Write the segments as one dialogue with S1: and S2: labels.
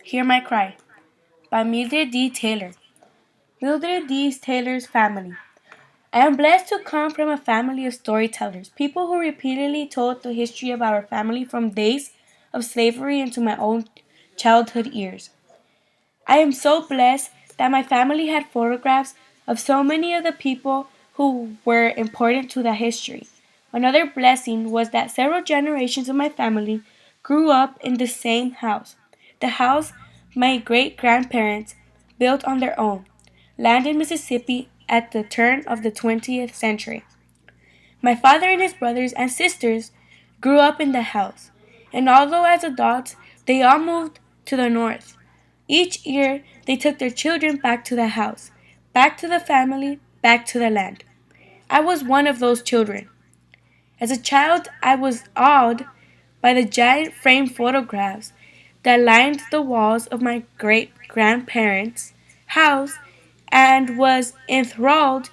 S1: Hear My Cry by Mildred D.Taylor. Mildred D.Taylor's family. I am blessed to come from a family of storytellers, people who repeatedly told the history of our family from days of slavery into my own childhood years. I am so blessed that my family had photographs of so many of the people who were important to that history. Another blessing was that several generations of my family grew up in the same house, the house my great grandparents built on their own land in Mississippi at the turn of the 20th century. My father and his brothers and sisters grew up in the house, and although as adults they all moved to the north, each year they took their children back to the house, back to the family, back to the land. I was one of those children. As a child, I was awed by the giant framed photographs that lined the walls of my great grandparents' house and was enthralled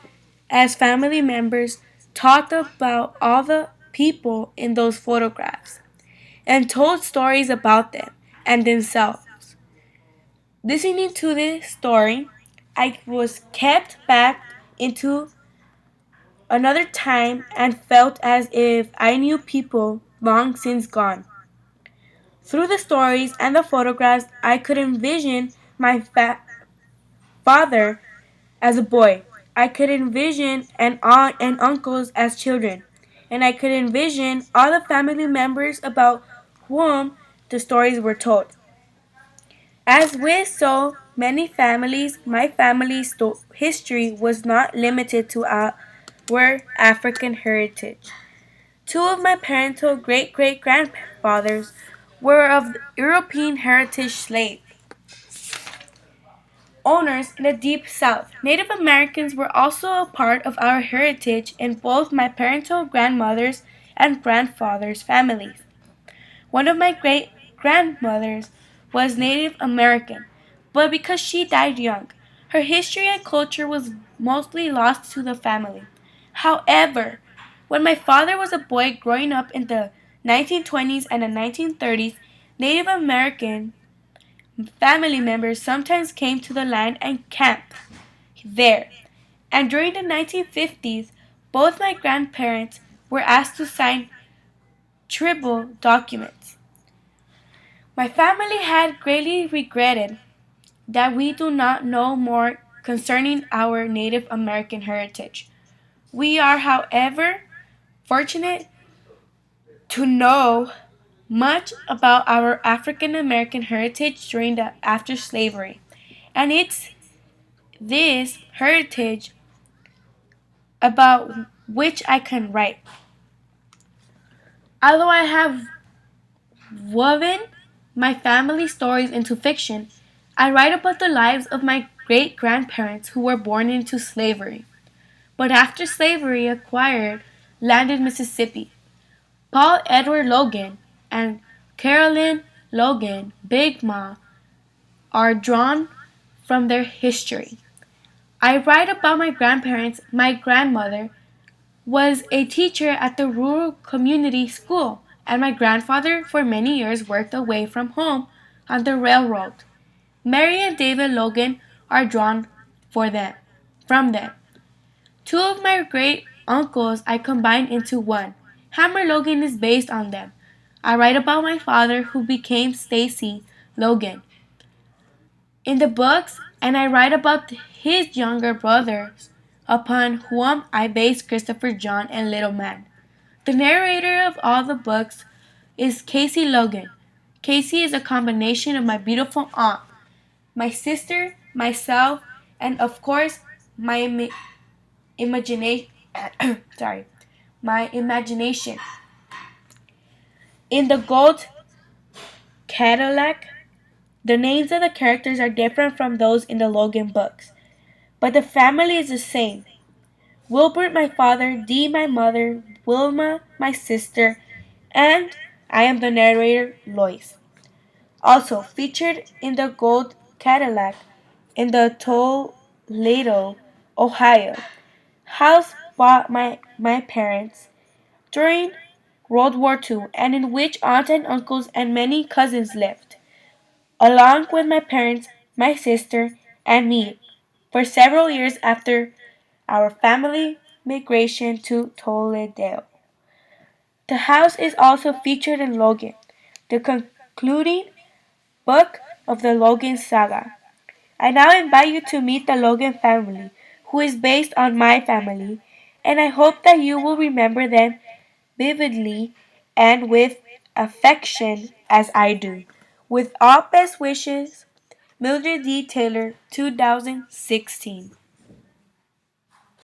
S1: as family members talked about all the people in those photographs and told stories about them and themselves. Listening to this story, I was kept back into another time and felt as if I knew people long since gone. Through the stories and the photographs, I could envision my father as a boy. I could envision an aunt and uncles as children. And I could envision all the family members about whom the stories were told. As with so many families, my family's history was not limited to our African heritage. Two of my parental great great grandfathers were of European heritage slave owners in the deep south. Native Americans were also a part of our heritage in both my parental grandmother's and grandfather's families. One of my great grandmothers was Native American, but because she died young, her history and culture was mostly lost to the family. However, when my father was a boy growing up in the 1920s and the 1930s, Native American family members sometimes came to the land and camped there. And during the 1950s, both my grandparents were asked to sign tribal documents. My family had greatly regretted that we do not know more concerning our Native American heritage. We are, however, fortunate to know much about our African American heritage during the after slavery. And it's this heritage about which I can write. Although I have woven my family stories into fiction, I write about the lives of my great grandparents who were born into slavery. But after slavery acquired land in Mississippi, Paul Edward Logan and Carolyn Logan, Big Ma, are drawn from their history. I write about my grandparents. My grandmother was a teacher at the rural community school, and my grandfather for many years worked away from home on the railroad. Mary and David Logan are drawn from them. Two of my great uncles I combined into one. Hammer Logan is based on them. I write about my father who became Stacy Logan in the books, and I write about his younger brothers upon whom I base Christopher John and Little Man. The narrator of all the books is Casey Logan. Casey is a combination of my beautiful aunt, my sister, myself, and of course my imagination. sorry, my imagination. In the Gold Cadillac, the names of the characters are different from those in the Logan books, but the family is the same. Wilbert, my father, Dee, my mother, Wilma, my sister, and I am the narrator, Lois. Also featured in the Gold Cadillac in the Toledo, Ohio house bought my parents during World War II and in which aunts and uncles and many cousins lived. along with my parents, my sister, and me, for several years after our family migration to Toledo. The house is also featured in Logan, the concluding book of the Logan saga. I now invite you to meet the Logan family, who is based on my family, and I hope that you will remember them vividly and with affection as I do. With all best wishes, Mildred D. Taylor, 2016.